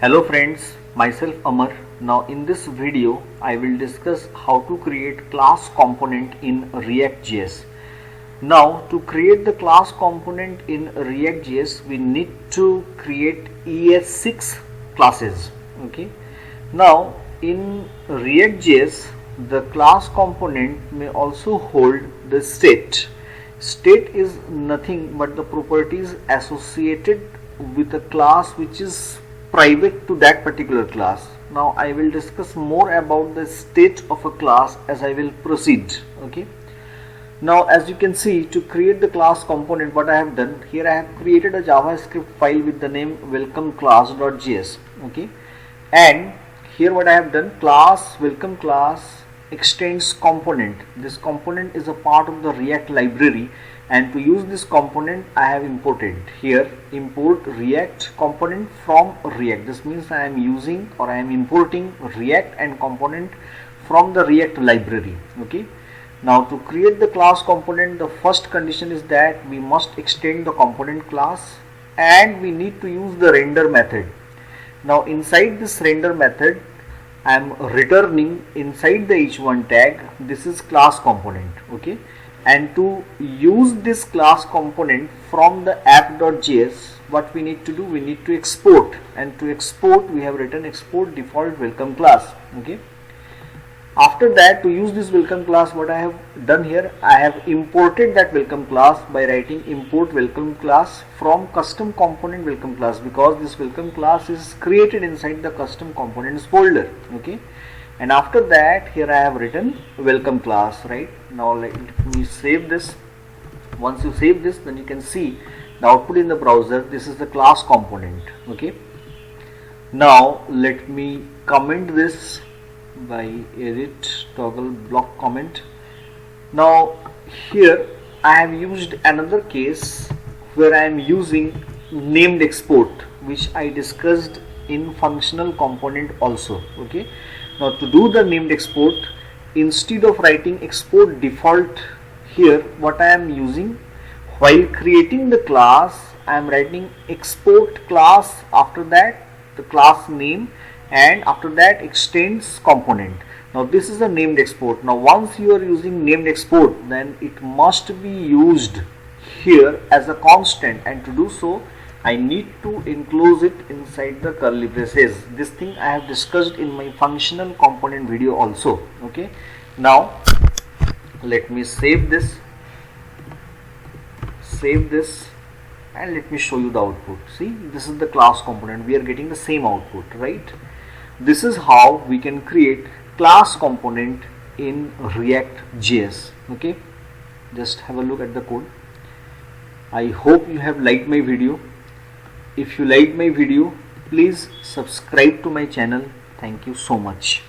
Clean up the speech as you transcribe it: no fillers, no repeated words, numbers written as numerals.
Hello friends, myself Amar. Now in this video I will discuss how to create class component in React.js. Now to create the class component in React.js we need to create ES6 classes. Okay. Now in React.js the class component may also hold the state. State is nothing but the properties associated with a class which is private to that particular class. Now I will discuss more about the state of a class as I will proceed. Okay. Now as you can see, to create the class component, what I have done here, I have created a JavaScript file with the name welcome class.js. Okay, and here what I have done, class welcome class extends component. This component is a part of the React library, and to use this component I have imported here import React component from React. This means I am using or I am importing React and component from the React library. Okay. Now to create the class component, the first condition is that we must extend the component class and we need to use the render method. Now inside this render method I am returning inside the h1 tag, this is class component. Okay, and to use this class component from the app.js, what we need to do, we need to export, and to export we have written export default welcome class. Okay, after that, to use this welcome class, what I have done here, I have imported that welcome class by writing import welcome class from custom component welcome class, because this welcome class is created inside the custom components folder. Okay, and after that here I have written welcome class. Right now let me save this. Once you save this, then you can see the output in the browser. This is the class component. Okay, now let me comment this by edit toggle block comment. Now here I have used another case where I am using named export, which I discussed in functional component also. Okay, now to do the named export, instead of writing export default, here what I am using, while creating the class I am writing export class, after that the class name, and after that extends component. Now this is a named export. Now once you are using named export, then it must be used here as a constant, and to do so I need to enclose it inside the curly braces. This thing I have discussed in my functional component video also. Okay, now let me save this, and let me show you the output. See, this is the class component. We are getting the same output, right? This is how we can create class component in React.js. Okay, just have a look at the code. I hope you have liked my video. If you liked my video, please subscribe to my channel. Thank you so much.